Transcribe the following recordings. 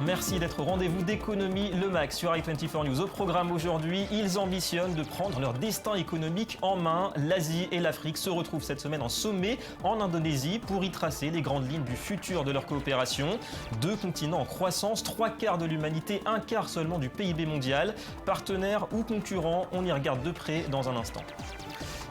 Merci d'être au rendez-vous d'économie Le Max sur i24 News. Au programme aujourd'hui, ils ambitionnent de prendre leur destin économique en main. L'Asie et l'Afrique se retrouvent cette semaine en sommet en Indonésie pour y tracer les grandes lignes du futur de leur coopération. 2 continents en croissance, 3/4 de l'humanité, 1/4 seulement du PIB mondial. Partenaires ou concurrents, on y regarde de près dans un instant.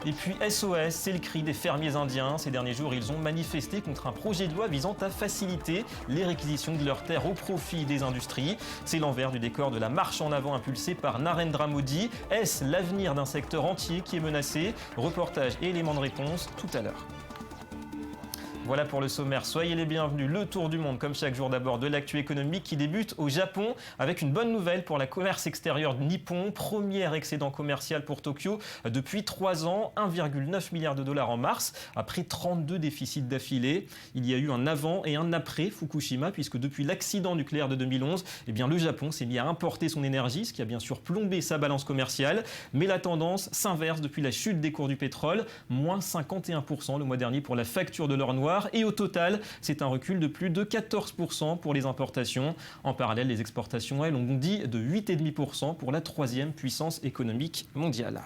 Et puis SOS, c'est le cri des fermiers indiens. Ces derniers jours, ils ont manifesté contre un projet de loi visant à faciliter les réquisitions de leurs terres au profit des industries. C'est l'envers du décor de la marche en avant impulsée par Narendra Modi. Est-ce l'avenir d'un secteur entier qui est menacé? Reportage et éléments de réponse tout à l'heure. Voilà pour le sommaire, soyez les bienvenus. Le tour du monde, comme chaque jour d'abord, de l'actu économique qui débute au Japon avec une bonne nouvelle pour la commerce extérieure nippon. Premier excédent commercial pour Tokyo depuis 3 ans, 1,9 milliard de dollars en mars, après 32 déficits d'affilée. Il y a eu un avant et un après Fukushima, puisque depuis l'accident nucléaire de 2011, le Japon s'est mis à importer son énergie, ce qui a bien sûr plombé sa balance commerciale. Mais la tendance s'inverse depuis la chute des cours du pétrole, moins 51% le mois dernier pour la facture de l'or noir. Et au total, c'est un recul de plus de 14% pour les importations. En parallèle, les exportations, elles, ont bondi de 8,5% pour la 3e puissance économique mondiale.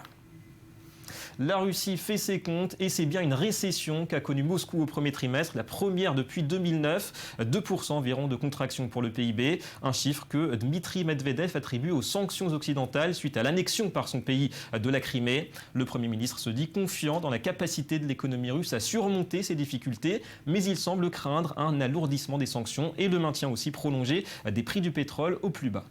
La Russie fait ses comptes et c'est bien une récession qu'a connue Moscou au premier trimestre, la première depuis 2009, 2% environ de contraction pour le PIB, un chiffre que Dmitri Medvedev attribue aux sanctions occidentales suite à l'annexion par son pays de la Crimée. Le Premier ministre se dit confiant dans la capacité de l'économie russe à surmonter ces difficultés, mais il semble craindre un alourdissement des sanctions et le maintien aussi prolongé des prix du pétrole au plus bas.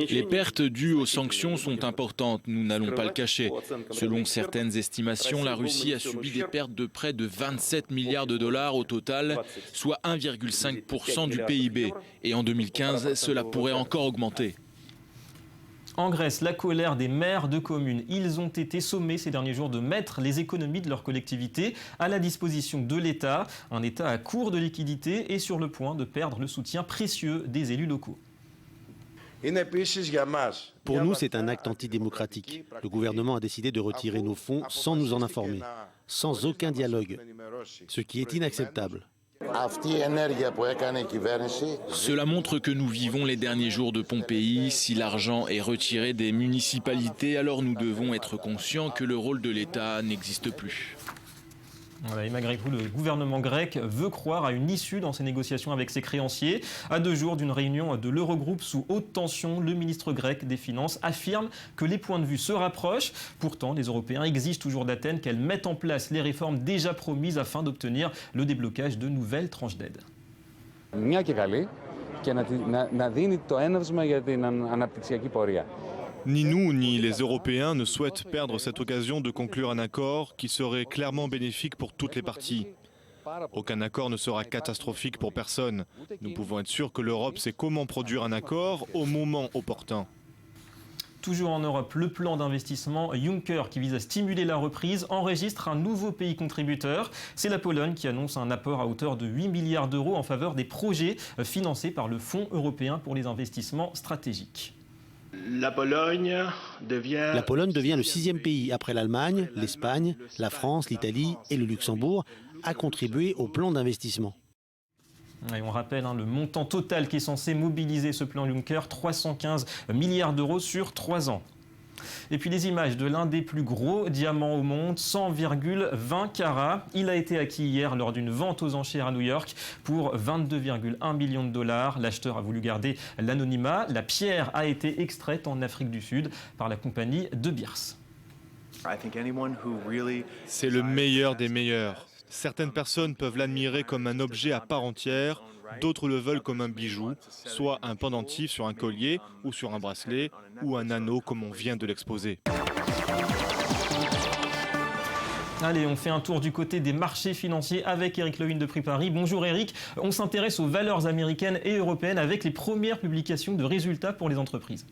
Les pertes dues aux sanctions sont importantes, nous n'allons pas le cacher. Selon certaines estimations, la Russie a subi des pertes de près de 27 milliards de dollars au total, soit 1,5% du PIB. Et en 2015, cela pourrait encore augmenter. En Grèce, la colère des maires de communes. Ils ont été sommés ces derniers jours de mettre les économies de leur collectivité à la disposition de l'État. Un État à court de liquidités et sur le point de perdre le soutien précieux des élus locaux. Pour nous, c'est un acte antidémocratique. Le gouvernement a décidé de retirer nos fonds sans nous en informer, sans aucun dialogue, ce qui est inacceptable. Cela montre que nous vivons les derniers jours de Pompéi. Si l'argent est retiré des municipalités, alors nous devons être conscients que le rôle de l'État n'existe plus. Voilà, et malgré tout, le gouvernement grec veut croire à une issue dans ses négociations avec ses créanciers. À 2 jours d'une réunion de l'Eurogroupe sous haute tension, le ministre grec des Finances affirme que les points de vue se rapprochent. Pourtant, les Européens exigent toujours d'Athènes qu'elle mette en place les réformes déjà promises afin d'obtenir le déblocage de nouvelles tranches d'aide. Ni nous, ni les Européens ne souhaitent perdre cette occasion de conclure un accord qui serait clairement bénéfique pour toutes les parties. Aucun accord ne sera catastrophique pour personne. Nous pouvons être sûrs que l'Europe sait comment produire un accord au moment opportun. Toujours en Europe, le plan d'investissement Juncker qui vise à stimuler la reprise enregistre un nouveau pays contributeur. C'est la Pologne qui annonce un apport à hauteur de 8 milliards d'euros en faveur des projets financés par le Fonds européen pour les investissements stratégiques. La Pologne devient le 6e pays après l'Allemagne, l'Espagne, la France, l'Italie et le Luxembourg à contribuer au plan d'investissement. Et on rappelle le montant total qui est censé mobiliser ce plan Juncker, 315 milliards d'euros sur 3 ans. Et puis les images de l'un des plus gros diamants au monde, 100,20 carats. Il a été acquis hier lors d'une vente aux enchères à New York pour 22,1 millions de dollars. L'acheteur a voulu garder l'anonymat. La pierre a été extraite en Afrique du Sud par la compagnie De Beers. C'est le meilleur des meilleurs. Certaines personnes peuvent l'admirer comme un objet à part entière, d'autres le veulent comme un bijou, soit un pendentif sur un collier ou sur un bracelet, ou un anneau comme on vient de l'exposer. Allez, on fait un tour du côté des marchés financiers avec Eric Levin de Prix Paris. Bonjour Eric, on s'intéresse aux valeurs américaines et européennes avec les premières publications de résultats pour les entreprises.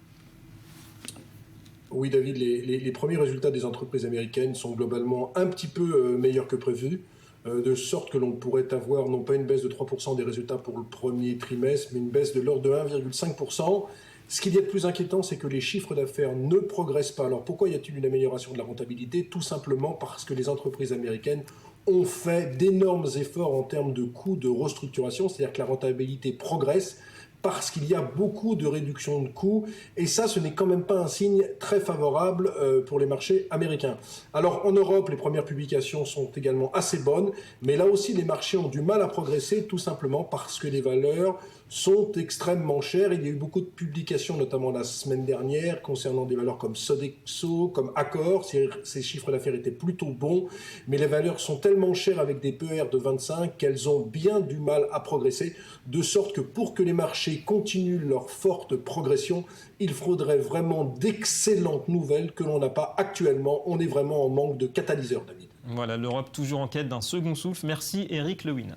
Oui David, les premiers résultats des entreprises américaines sont globalement un petit peu meilleurs que prévu. De sorte que l'on pourrait avoir non pas une baisse de 3% des résultats pour le premier trimestre, mais une baisse de l'ordre de 1,5%. Ce qu'il y a de plus inquiétant, c'est que les chiffres d'affaires ne progressent pas. Alors pourquoi y a-t-il une amélioration de la rentabilité? Tout simplement parce que les entreprises américaines ont fait d'énormes efforts en termes de coûts de restructuration, c'est-à-dire que la rentabilité progresse parce qu'il y a beaucoup de réduction de coûts, et ça, ce n'est quand même pas un signe très favorable pour les marchés américains. Alors en Europe, les premières publications sont également assez bonnes, mais là aussi, les marchés ont du mal à progresser, tout simplement parce que les valeurs sont extrêmement chères. Il y a eu beaucoup de publications, notamment la semaine dernière, concernant des valeurs comme Sodexo, comme Accor. Ces chiffres d'affaires étaient plutôt bons, mais les valeurs sont tellement chères avec des PER de 25 qu'elles ont bien du mal à progresser, de sorte que pour que les marchés continuent leur forte progression, il faudrait vraiment d'excellentes nouvelles que l'on n'a pas actuellement. On est vraiment en manque de catalyseurs, David. Voilà, l'Europe toujours en quête d'un second souffle. Merci Eric Lewin.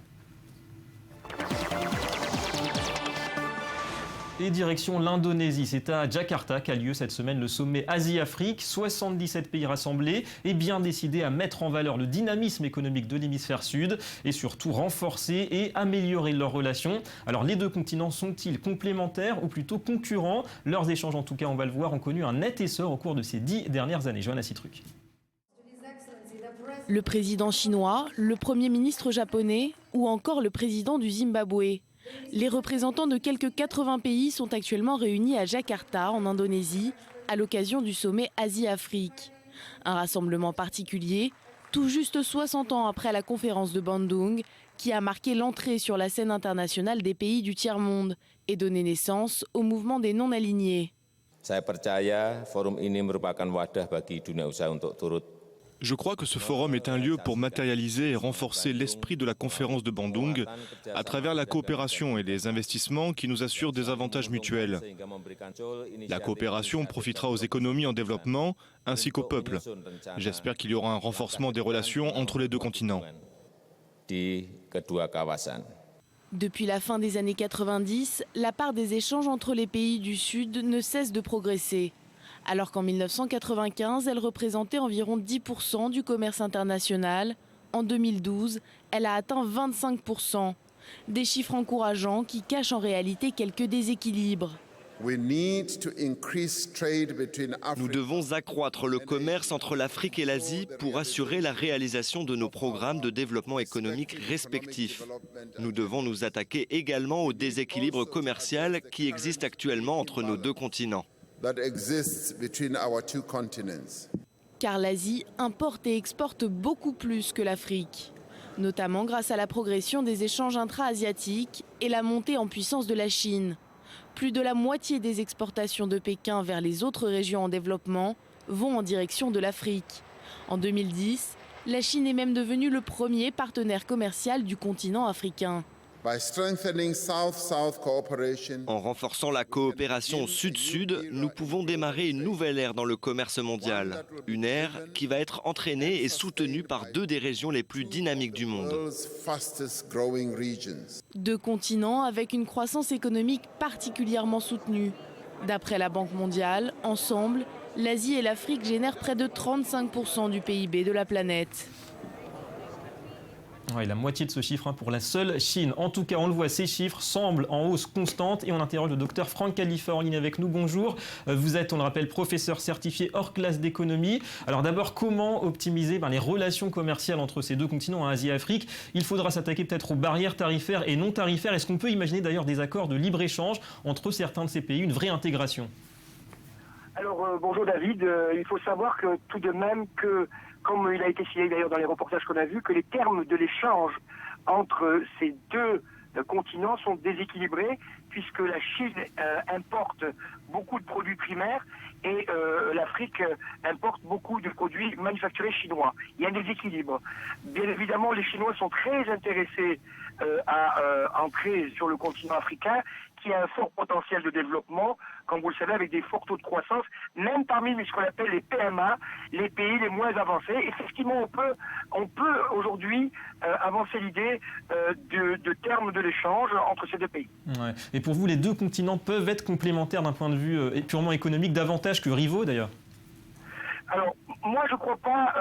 Et direction l'Indonésie, c'est à Jakarta qu'a lieu cette semaine le sommet Asie-Afrique. 77 pays rassemblés et bien décidés à mettre en valeur le dynamisme économique de l'hémisphère sud et surtout renforcer et améliorer leurs relations. Alors les deux continents sont-ils complémentaires ou plutôt concurrents? Leurs échanges, en tout cas on va le voir, ont connu un net essor au cours de ces 10 dernières années. Johanna Citruc. Le président chinois, le premier ministre japonais ou encore le président du Zimbabwe. Les représentants de quelques 80 pays sont actuellement réunis à Jakarta, en Indonésie, à l'occasion du sommet Asie-Afrique. Un rassemblement particulier, tout juste 60 ans après la conférence de Bandung, qui a marqué l'entrée sur la scène internationale des pays du tiers-monde et donné naissance au mouvement des non-alignés. Je crois que ce forum est un lieu pour matérialiser et renforcer l'esprit de la conférence de Bandung à travers la coopération et les investissements qui nous assurent des avantages mutuels. La coopération profitera aux économies en développement ainsi qu'aux peuples. J'espère qu'il y aura un renforcement des relations entre les deux continents. Depuis la fin des années 90, la part des échanges entre les pays du Sud ne cesse de progresser. Alors qu'en 1995, elle représentait environ 10% du commerce international. En 2012, elle a atteint 25%. Des chiffres encourageants qui cachent en réalité quelques déséquilibres. Nous devons accroître le commerce entre l'Afrique et l'Asie pour assurer la réalisation de nos programmes de développement économique respectifs. Nous devons nous attaquer également au déséquilibre commercial qui existe actuellement entre nos deux continents. Car l'Asie importe et exporte beaucoup plus que l'Afrique, notamment grâce à la progression des échanges intra-asiatiques et la montée en puissance de la Chine. Plus de la moitié des exportations de Pékin vers les autres régions en développement vont en direction de l'Afrique. En 2010, la Chine est même devenue le premier partenaire commercial du continent africain. En renforçant la coopération Sud-Sud, nous pouvons démarrer une nouvelle ère dans le commerce mondial. Une ère qui va être entraînée et soutenue par deux des régions les plus dynamiques du monde. Deux continents avec une croissance économique particulièrement soutenue. D'après la Banque mondiale, ensemble, l'Asie et l'Afrique génèrent près de 35% du PIB de la planète. Ouais, la moitié de ce chiffre pour la seule Chine. En tout cas, on le voit, ces chiffres semblent en hausse constante et on interroge le docteur Franck Khalifa en ligne avec nous. Bonjour. Vous êtes, on le rappelle, professeur certifié hors classe d'économie. Alors d'abord, comment optimiser les relations commerciales entre ces deux continents, Asie et Afrique? Il faudra s'attaquer peut-être aux barrières tarifaires et non tarifaires. Est-ce qu'on peut imaginer d'ailleurs des accords de libre-échange entre certains de ces pays, une vraie intégration? Alors bonjour David, il faut savoir que tout de même que, comme il a été signalé d'ailleurs dans les reportages qu'on a vus, que les termes de l'échange entre ces deux continents sont déséquilibrés puisque la Chine importe beaucoup de produits primaires et l'Afrique importe beaucoup de produits manufacturés chinois. Il y a un déséquilibre. Bien évidemment, les Chinois sont très intéressés à entrer sur le continent africain qui a un fort potentiel de développement, comme vous le savez, avec des forts taux de croissance, même parmi ce qu'on appelle les PMA, les pays les moins avancés. Effectivement, on peut aujourd'hui avancer l'idée de termes de l'échange entre ces deux pays. Ouais. Et pour vous, les deux continents peuvent être complémentaires d'un point de vue purement économique, davantage que rivaux d'ailleurs? Alors, moi je ne crois pas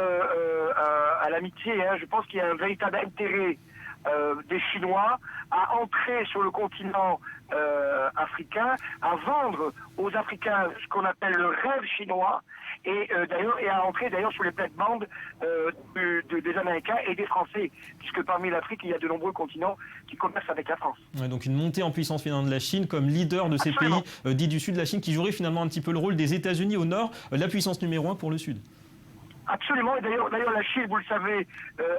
à l'amitié. Je pense qu'il y a un véritable intérêt des Chinois à entrer sur le continent africain, à vendre aux Africains ce qu'on appelle le rêve chinois, et à entrer d'ailleurs sur les plates-bandes des Américains et des Français, puisque parmi l'Afrique, il y a de nombreux continents qui commercent avec la France. Ouais, donc une montée en puissance finalement de la Chine comme leader de ces pays dits du Sud, la Chine qui jouerait finalement un petit peu le rôle des États-Unis au Nord, la puissance numéro 1 pour le Sud. Absolument, et d'ailleurs la Chine, vous le savez,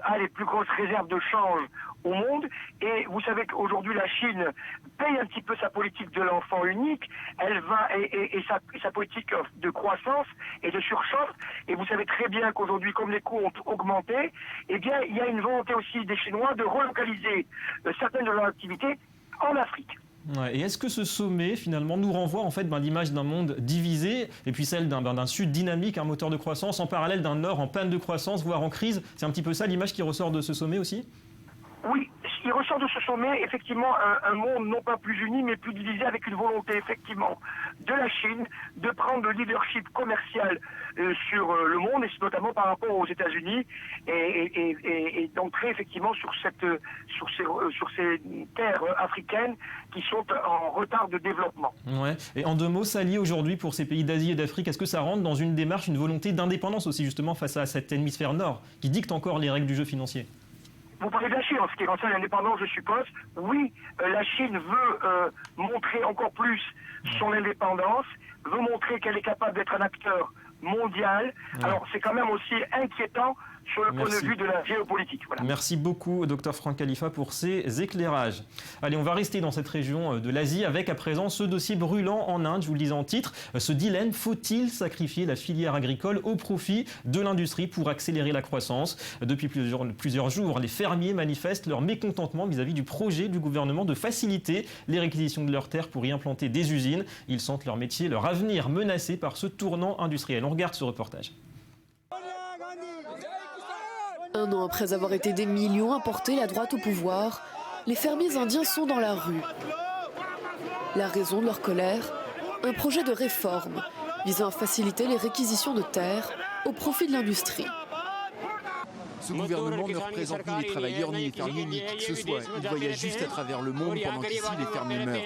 a les plus grosses réserves de change au monde, et vous savez qu'aujourd'hui la Chine paye un petit peu sa politique de l'enfant unique, elle va et sa politique de croissance et de surchauffe, et vous savez très bien qu'aujourd'hui, comme les coûts ont augmenté, eh bien il y a une volonté aussi des Chinois de relocaliser certaines de leurs activités en Afrique. Ouais, et est-ce que ce sommet, finalement, nous renvoie en fait l'image d'un monde divisé et puis celle d'un Sud dynamique, un moteur de croissance, en parallèle d'un Nord en panne de croissance, voire en crise? C'est un petit peu ça l'image qui ressort de ce sommet aussi? Oui, il ressort de ce sommet effectivement un monde non pas plus uni mais plus divisé, avec une volonté effectivement de la Chine de prendre le leadership commercial sur le monde, et notamment par rapport aux États-Unis, et d'entrer effectivement sur ces terres africaines qui sont en retard de développement. Ouais. Et en deux mots, s'allier aujourd'hui pour ces pays d'Asie et d'Afrique, est-ce que ça rentre dans une démarche, une volonté d'indépendance aussi justement face à cet hémisphère nord qui dicte encore les règles du jeu financier? Vous parlez de la Chine, en ce qui concerne l'indépendance, je suppose. Oui, la Chine veut montrer encore plus son indépendance, veut montrer qu'elle est capable d'être un acteur mondial. Ouais. Alors c'est quand même aussi inquiétant sur le point de vue de la géopolitique. Voilà. Merci beaucoup, Dr Franck Khalifa, pour ces éclairages. Allez, on va rester dans cette région de l'Asie avec à présent ce dossier brûlant en Inde, je vous le disais en titre. Ce dilemme, faut-il sacrifier la filière agricole au profit de l'industrie pour accélérer la croissance? Depuis plusieurs jours, les fermiers manifestent leur mécontentement vis-à-vis du projet du gouvernement de faciliter les réquisitions de leurs terres pour y implanter des usines. Ils sentent leur métier, leur avenir menacé par ce tournant industriel. On regarde ce reportage. Un an après avoir été des millions à porter la droite au pouvoir, les fermiers indiens sont dans la rue. La raison de leur colère, un projet de réforme visant à faciliter les réquisitions de terres au profit de l'industrie. Ce gouvernement ne représente ni les travailleurs, ni les fermiers, ni qui que ce soit. Il voyage juste à travers le monde pendant qu'ici les fermiers meurent.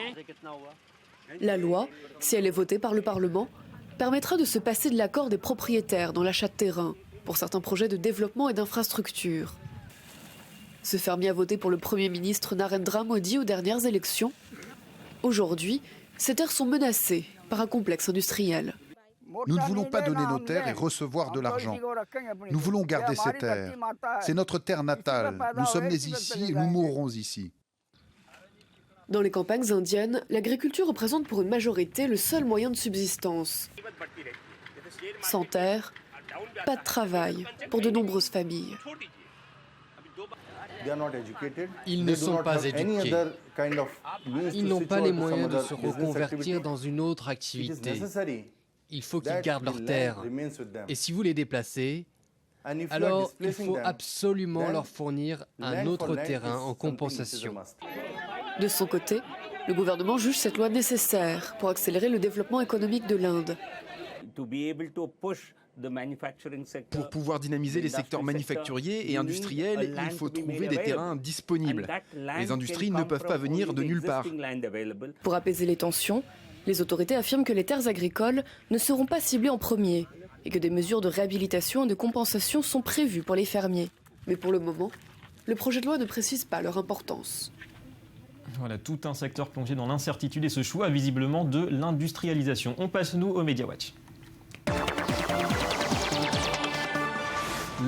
La loi, si elle est votée par le Parlement, permettra de se passer de l'accord des propriétaires dans l'achat de terrain pour certains projets de développement et d'infrastructures. Ce fermier a voté pour le Premier ministre Narendra Modi aux dernières élections. Aujourd'hui, ces terres sont menacées par un complexe industriel. Nous ne voulons pas donner nos terres et recevoir de l'argent. Nous voulons garder ces terres. C'est notre terre natale. Nous sommes nés ici et nous mourrons ici. Dans les campagnes indiennes, l'agriculture représente pour une majorité le seul moyen de subsistance. Sans terre, pas de travail pour de nombreuses familles. Ils ne sont pas éduqués. Ils n'ont pas les moyens de se reconvertir dans une autre activité. Il faut qu'ils gardent leurs terres. Et si vous les déplacez, alors il faut absolument leur fournir un autre terrain en compensation. De son côté, le gouvernement juge cette loi nécessaire pour accélérer le développement économique de l'Inde. Pour pouvoir dynamiser les secteurs manufacturiers et industriels, il faut trouver des terrains disponibles. Les industries ne peuvent pas venir de nulle part. Pour apaiser les tensions, les autorités affirment que les terres agricoles ne seront pas ciblées en premier et que des mesures de réhabilitation et de compensation sont prévues pour les fermiers. Mais pour le moment, le projet de loi ne précise pas leur importance. Voilà, tout un secteur plongé dans l'incertitude et ce choix visiblement de l'industrialisation. On passe nous au Media Watch.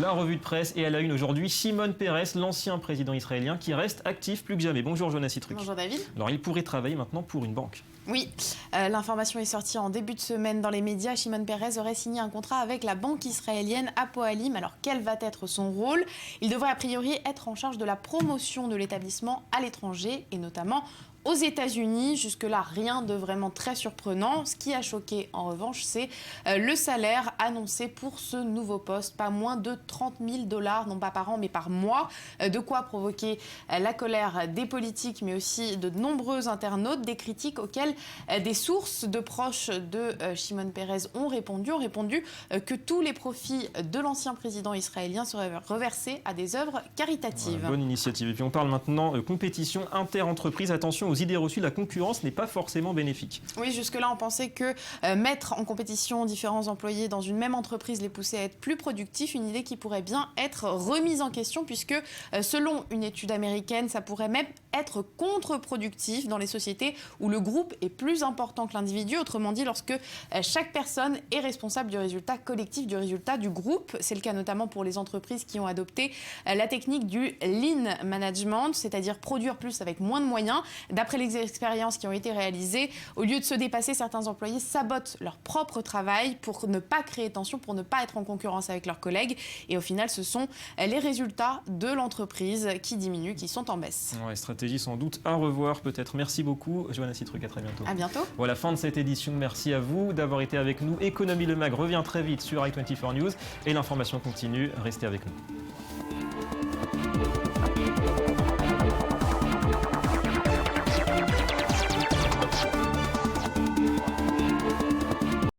La revue de presse et à la une aujourd'hui, Shimon Peres, l'ancien président israélien qui reste actif plus que jamais. Bonjour Jonas Citruc. Bonjour David. Alors il pourrait travailler maintenant pour une banque. Oui, l'information est sortie en début de semaine dans les médias. Shimon Peres aurait signé un contrat avec la banque israélienne Hapoalim. Alors quel va être son rôle? Il devrait a priori être en charge de la promotion de l'établissement à l'étranger et notamment aux États-Unis. Jusque-là, rien de vraiment très surprenant. Ce qui a choqué, en revanche, c'est le salaire annoncé pour ce nouveau poste. Pas moins de 30 000 $, non pas par an, mais par mois. De quoi provoquer la colère des politiques, mais aussi de nombreux internautes. Des critiques auxquelles des sources de proches de Shimon Peres ont répondu que tous les profits de l'ancien président israélien seraient reversés à des œuvres caritatives. Bonne initiative. Et puis on parle maintenant compétition inter-entreprise. Attention aux idées reçues, la concurrence n'est pas forcément bénéfique. Oui, jusque-là, on pensait que mettre en compétition différents employés dans une même entreprise les poussait à être plus productifs, une idée qui pourrait bien être remise en question puisque, selon une étude américaine, ça pourrait même être contre-productif dans les sociétés où le groupe est plus important que l'individu. Autrement dit, lorsque chaque personne est responsable du résultat collectif, du résultat du groupe. C'est le cas notamment pour les entreprises qui ont adopté la technique du lean management, c'est-à-dire produire plus avec moins de moyens. D'après les expériences qui ont été réalisées, au lieu de se dépasser, certains employés sabotent leur propre travail pour ne pas créer tension, pour ne pas être en concurrence avec leurs collègues. Et au final, ce sont les résultats de l'entreprise qui diminuent, qui sont en baisse. Ouais, stratégie sans doute à revoir peut-être. Merci beaucoup, Johanna Citruc, à très bientôt. À bientôt. Voilà, fin de cette édition. Merci à vous d'avoir été avec nous. Économie Le Mag revient très vite sur i24 News et l'information continue. Restez avec nous.